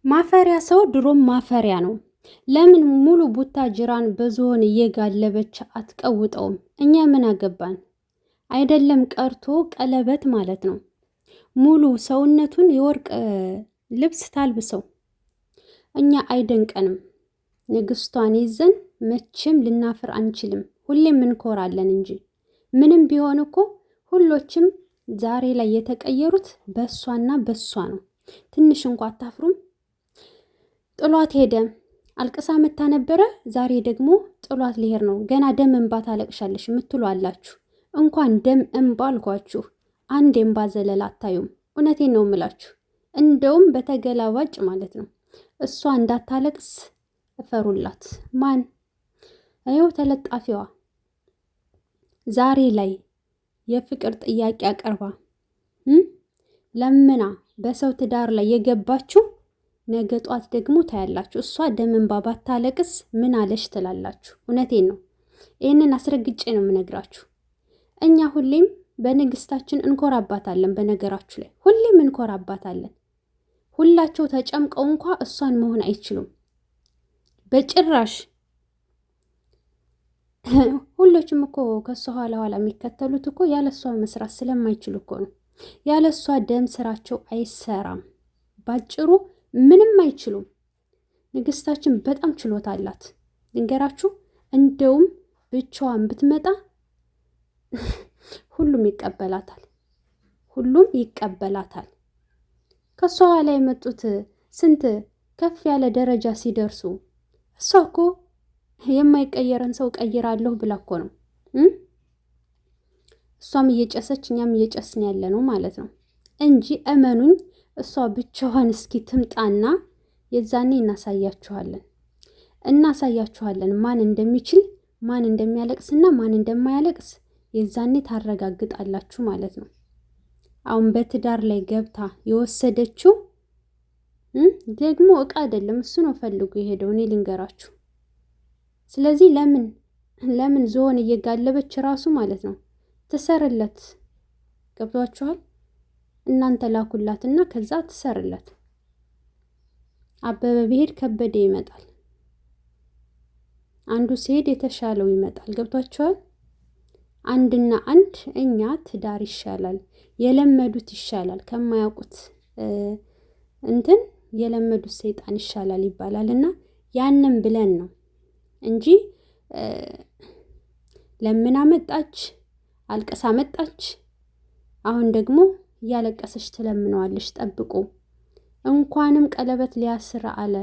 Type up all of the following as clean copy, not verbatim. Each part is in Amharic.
ማፈሪያ ሰው ድሮም ማፈሪያ ነው። ለምን ሙሉ ቡታጅራን በዝሆን እየጋለበች አትቀውጠውም? እኛ ምን አገባን? አይደለም ቀርቶ ቀለበት ማለት ነው። ሙሉ ሰውነቱን የወርቅ ልብስ ታልብሰው እኛ አይደንቀንም። ንግስቷን ይዘን መቼም ልናፍር አንችልም። ሁሌም እንኮራለን እንጂ ምንም ቢሆን እኮ ሁሎችም ዛሬ ላይ የተቀየሩት በእሷና በእሷ ነው። ትንሽ እንኳ አታፍሩም? ጥሏት ሄደ። አልቅሳ መታ ነበረ። ዛሬ ደግሞ ጥሏት ሊሄድ ነው። ገና ደም እንባ ታለቅሻለሽ የምትሉ አላችሁ። እንኳን ደም እንባ አልኳችሁ፣ አንድ እንባ ዘለላ አታዩም። እውነቴን ነው የምላችሁ። እንደውም በተገላባጭ ማለት ነው። እሷ እንዳታለቅስ እፈሩላት። ማን? ይኸው ተለጣፊዋ ዛሬ ላይ የፍቅር ጥያቄ አቀርባ ለምና በሰው ትዳር ላይ የገባችሁ ነገ ጧት ደግሞ ታያላችሁ። እሷ ደም እንባ ባታለቅስ ምን አለሽ ትላላችሁ። እውነቴን ነው። ይህንን አስረግጬ ነው የምነግራችሁ። እኛ ሁሌም በንግስታችን እንኮራባታለን። በነገራችሁ ላይ ሁሌም እንኮራባታለን። ሁላቸው ተጨምቀው እንኳ እሷን መሆን አይችሉም በጭራሽ። ሁሎችም እኮ ከእሷ ኋላ ኋላ የሚከተሉት እኮ ያለ እሷ መስራት ስለማይችሉ እኮ ነው። ያለ እሷ ደም ስራቸው አይሰራም። ባጭሩ ምንም አይችሉም። ንግስታችን በጣም ችሎታ አላት ልንገራችሁ። እንደውም ብቻዋን ብትመጣ ሁሉም ይቀበላታል። ሁሉም ይቀበላታል። ከሷ ኋላ የመጡት ስንት ከፍ ያለ ደረጃ ሲደርሱ እሷ እኮ የማይቀየረን ሰው ቀይራለሁ ብላ እኮ ነው። እሷም እየጨሰች እኛም እየጨስን ያለ ነው ማለት ነው እንጂ እመኑኝ፣ እሷ ብቻዋን እስኪ ትምጣና የዛኔ እናሳያችኋለን ማን እንደሚችል ማን እንደሚያለቅስና ማን እንደማያለቅስ የዛኔ ታረጋግጣላችሁ ማለት ነው። አሁን በትዳር ላይ ገብታ የወሰደችው ደግሞ እቃ አይደለም፣ እሱ ነው ፈልጎ የሄደው። እኔ ልንገራችሁ። ስለዚህ ለምን ዝሆን እየጋለበች ራሱ ማለት ነው ትሰርለት። ገብቷችኋል? እናንተ ላኩላትና ከዛ ትሰርለት። አበበ ብሄድ ከበደ ይመጣል። አንዱ ሲሄድ የተሻለው ይመጣል። ገብቷችኋል? አንድና አንድ እኛ ትዳር ይሻላል፣ የለመዱት ይሻላል ከማያውቁት እንትን የለመዱት ሰይጣን ይሻላል ይባላል። እና ያንን ብለን ነው እንጂ ለምና መጣች፣ አልቀሳ መጣች። አሁን ደግሞ እያለቀሰች ትለምነዋለች። ጠብቁ። እንኳንም ቀለበት ሊያስር አለ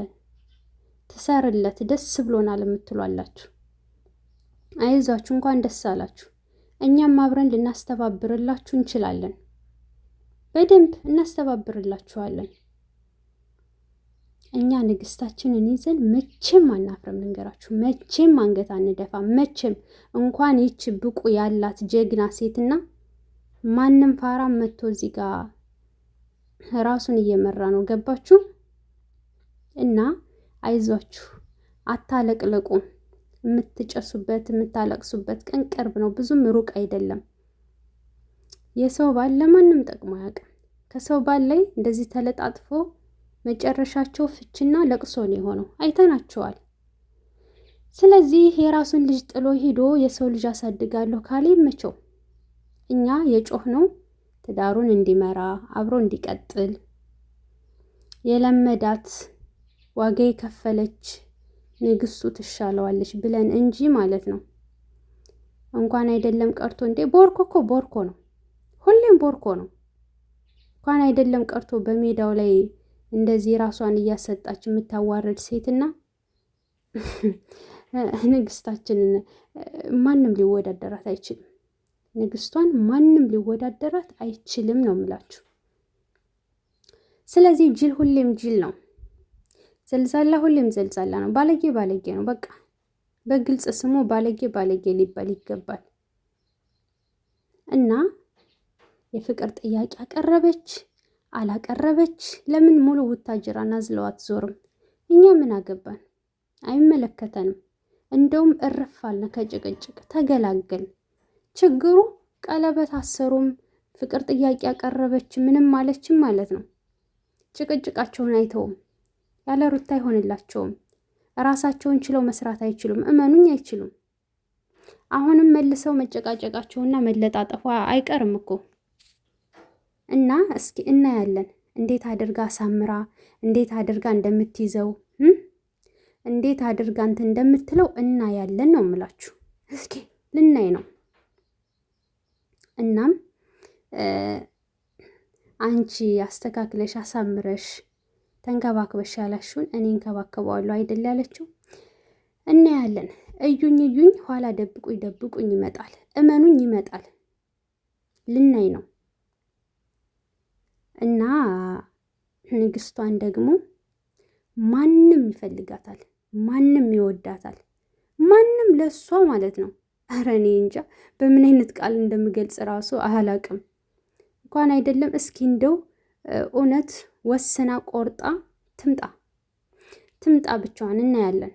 ትሰርለት። ደስ ብሎናል የምትሏላችሁ አይዟችሁ፣ እንኳን ደስ አላችሁ። እኛም አብረን ልናስተባብርላችሁ እንችላለን። በደንብ እናስተባብርላችኋለን። እኛ ንግስታችንን ይዘን መቼም አናፍረም። ልንገራችሁ፣ መቼም አንገት አንደፋም። መቼም እንኳን ይች ብቁ ያላት ጀግና ሴትና ማንም ፋራ መጥቶ እዚህ ጋር ራሱን እየመራ ነው። ገባችሁ? እና አይዟችሁ፣ አታለቅለቁ። የምትጨሱበት የምታለቅሱበት ቀን ቅርብ ነው። ብዙም ሩቅ አይደለም። የሰው ባል ለማንም ጠቅሞ አያውቅም። ከሰው ባል ላይ እንደዚህ ተለጣጥፎ መጨረሻቸው ፍችና ለቅሶ ነው የሆነው። አይተናቸዋል። ስለዚህ የራሱን ልጅ ጥሎ ሂዶ የሰው ልጅ አሳድጋለሁ ካለ ይመቸው። እኛ የጮህ ነው ትዳሩን እንዲመራ አብሮ እንዲቀጥል የለመዳት ዋጋ የከፈለች ንግስቱ ትሻለዋለች ብለን እንጂ ማለት ነው። እንኳን አይደለም ቀርቶ እንዴ ቦርኮ እኮ ቦርኮ ነው። ሁሌም ቦርኮ ነው። እንኳን አይደለም ቀርቶ በሜዳው ላይ እንደዚህ ራሷን እያሰጣች የምታዋረድ ሴትና ንግስታችንን ማንም ሊወዳደራት አይችልም። ንግስቷን ማንም ሊወዳደራት አይችልም ነው የምላችሁ። ስለዚህ ጅል ሁሌም ጅል ነው። ዘልዛላ ሁሌም ዘልዛላ ነው። ባለጌ ባለጌ ነው። በቃ በግልጽ ስሙ ባለጌ ሊባል ይገባል። እና የፍቅር ጥያቄ አቀረበች አላቀረበች ለምን ሙሉ ቡታጅራ ናዝለው አትዞርም? እኛ ምን አገባን? አይመለከተንም። እንደውም እረፋልን ከጭቅጭቅ ተገላገል። ችግሩ ቀለበት አሰሩም ፍቅር ጥያቄ አቀረበች ምንም ማለችም ማለት ነው። ጭቅጭቃቸውን አይተውም። ያለ ሩታ አይሆንላቸውም። ራሳቸውን ችለው መስራት አይችሉም። እመኑኝ አይችሉም። አሁንም መልሰው መጨቃጨቃቸውና መለጣጠፏ አይቀርም እኮ እና እስኪ እናያለን እንዴት አድርጋ አሳምራ እንዴት አድርጋ እንደምትይዘው እንዴት አድርጋ እንትን እንደምትለው እናያለን ነው የምላችሁ። እስኪ ልናይ ነው። እናም አንቺ አስተካክለሽ አሳምረሽ ተንከባክበሽ ያላችሁን እኔ እንከባከበዋለሁ አይደል ያለችው። እናያለን። እዩኝ እዩኝ ኋላ ደብቁኝ ደብቁኝ ይመጣል። እመኑኝ ይመጣል። ልናይ ነው። እና ንግስቷን ደግሞ ማንም ይፈልጋታል፣ ማንም ይወዳታል፣ ማንም ለሷ ማለት ነው። ኧረ እኔ እንጃ በምን አይነት ቃል እንደምገልጽ ራሱ አላቅም። እንኳን አይደለም እስኪ እንደው እውነት ወስና ቆርጣ ትምጣ ብቻዋን እናያለን።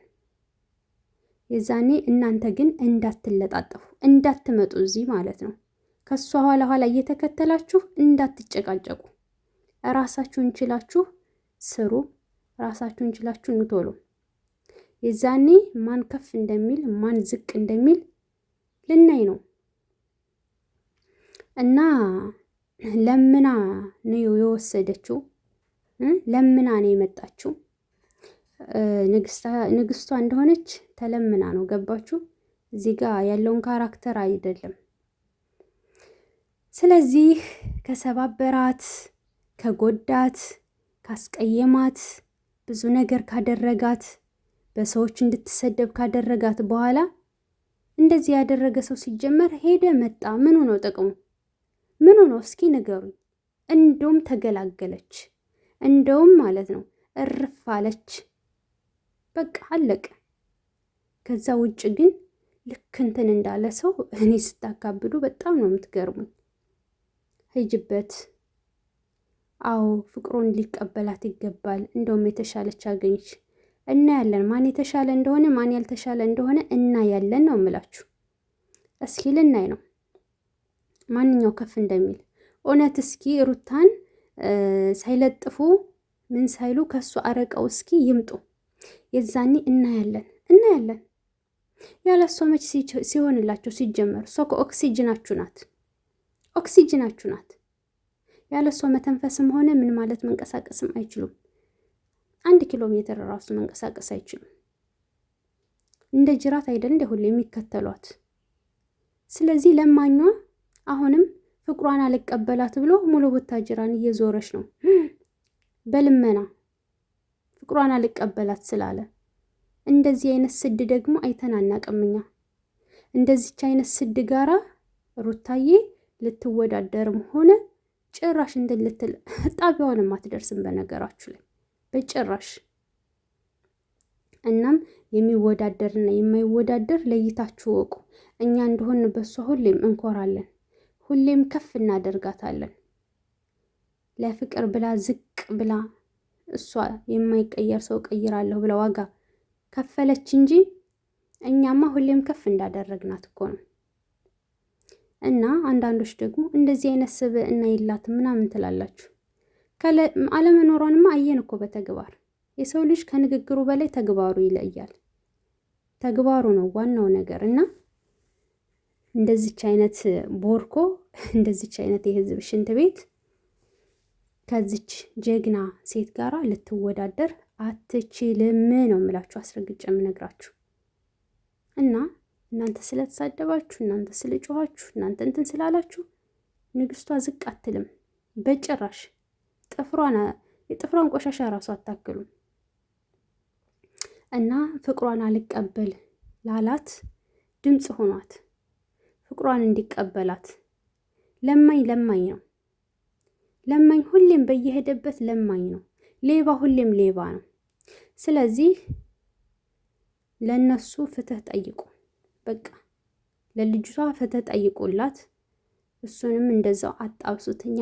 የዛኔ እናንተ ግን እንዳትለጣጠፉ እንዳትመጡ እዚህ ማለት ነው። ከሷ ኋላ ኋላ እየተከተላችሁ እንዳትጨቃጨቁ። ራሳችሁን ችላችሁ ስሩ። ራሳችሁን ችላችሁ እንትወሉ። የዛኔ ማን ከፍ እንደሚል ማን ዝቅ እንደሚል ልናይ ነው። እና ለምና ነው የወሰደችው፣ ለምና ነው የመጣችው። ንግስቷ እንደሆነች ተለምና ነው። ገባችሁ? እዚህ ጋር ያለውን ካራክተር አይደለም። ስለዚህ ከሰባበራት፣ ከጎዳት፣ ካስቀየማት፣ ብዙ ነገር ካደረጋት፣ በሰዎች እንድትሰደብ ካደረጋት በኋላ እንደዚህ ያደረገ ሰው ሲጀመር ሄደ መጣ ምኑ ነው ጥቅሙ? ምኑ ነው እስኪ ንገሩኝ። እንደውም ተገላገለች፣ እንደውም ማለት ነው እርፍ አለች። በቃ አለቀ። ከዛ ውጭ ግን ልክ እንትን እንዳለ ሰው እኔ ስታካብዱ በጣም ነው የምትገርሙኝ። ሂጅበት። አዎ ፍቅሩን ሊቀበላት ይገባል። እንደውም የተሻለች አገኘች። እናያለን ማን የተሻለ እንደሆነ ማን ያልተሻለ እንደሆነ እናያለን ነው የምላችሁ። እስኪ ልናይ ነው ማንኛው ከፍ እንደሚል እውነት። እስኪ ሩታን ሳይለጥፉ ምን ሳይሉ ከሱ አረቀው እስኪ ይምጡ። የዛኔ እናያለን። ያለሷ መች ሲሆንላቸው ሲጀመር እሷ ኦክሲጅናችሁ ናት። ያለሷ መተንፈስም ሆነ ምን ማለት መንቀሳቀስም አይችሉም። 1 ኪሎ ሜትር ራሱ መንቀሳቀስ አይችሉም። እንደ ጅራት አይደል እንደ ሁሌ የሚከተሏት። ስለዚህ ለማኟ አሁንም ፍቅሯን አልቀበላት ብሎ ሙሉ ቡታጅራን እየዞረች ነው በልመና ፍቅሯን አልቀበላት ስላለ። እንደዚህ አይነት ስድ ደግሞ አይተናናቅምኛ። እንደዚች አይነት ስድ ጋራ ሩታዬ ልትወዳደርም ሆነ ጭራሽ እንድልትል ጣቢያውንም አትደርስም በነገራችሁ ላይ በጭራሽ። እናም የሚወዳደርና የማይወዳደር ለይታችሁ ወቁ። እኛ እንደሆን በሷ ሁሌም እንኮራለን፣ ሁሌም ከፍ እናደርጋታለን። ለፍቅር ብላ ዝቅ ብላ እሷ የማይቀየር ሰው ቀይራለሁ ብላ ዋጋ ከፈለች እንጂ እኛማ ሁሌም ከፍ እንዳደረግናት እኮ ነው። እና አንዳንዶች ደግሞ እንደዚህ አይነት ስብዕና የላትም ምናምን ትላላችሁ። አለመኖሯንማ አየን እኮ በተግባር። የሰው ልጅ ከንግግሩ በላይ ተግባሩ ይለያል። ተግባሩ ነው ዋናው ነገር። እና እንደዚች አይነት ቦርኮ፣ እንደዚች አይነት የህዝብ ሽንት ቤት ከዚች ጀግና ሴት ጋራ ልትወዳደር አትችልም ነው የምላችሁ፣ አስረግጬ የምነግራችሁ። እና እናንተ ስለተሳደባችሁ፣ እናንተ ስለጮኋችሁ፣ እናንተ እንትን ስላላችሁ ንግስቷ ዝቅ አትልም በጭራሽ። የጥፍሯን ቆሻሻ ራሱ አታክሉም። እና ፍቅሯን አልቀበል ላላት ድምፅ ሆኗት ፍቅሯን እንዲቀበላት ለማኝ ነው። ለማኝ ሁሌም በየሄደበት ለማኝ ነው። ሌባ ሁሌም ሌባ ነው። ስለዚህ ለነሱ ፍትህ ጠይቁ። በቃ ለልጅቷ ፍትህ ጠይቁላት። እሱንም እንደዛው አጣብሱት። እኛ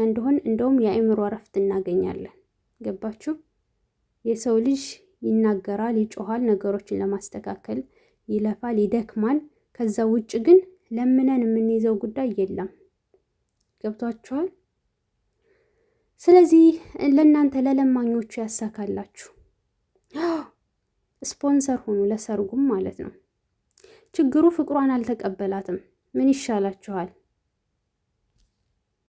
እንደውም የአእምሮ እረፍት እናገኛለን። ገባችሁ? የሰው ልጅ ይናገራል፣ ይጮሃል፣ ነገሮችን ለማስተካከል ይለፋል፣ ይደክማል። ከዛ ውጭ ግን ለምነን የምንይዘው ጉዳይ የለም። ገብቷችኋል? ስለዚህ ለእናንተ ለለማኞቹ ያሳካላችሁ። ስፖንሰር ሆኑ ለሰርጉም ማለት ነው። ችግሩ ፍቅሯን አልተቀበላትም። ምን ይሻላችኋል?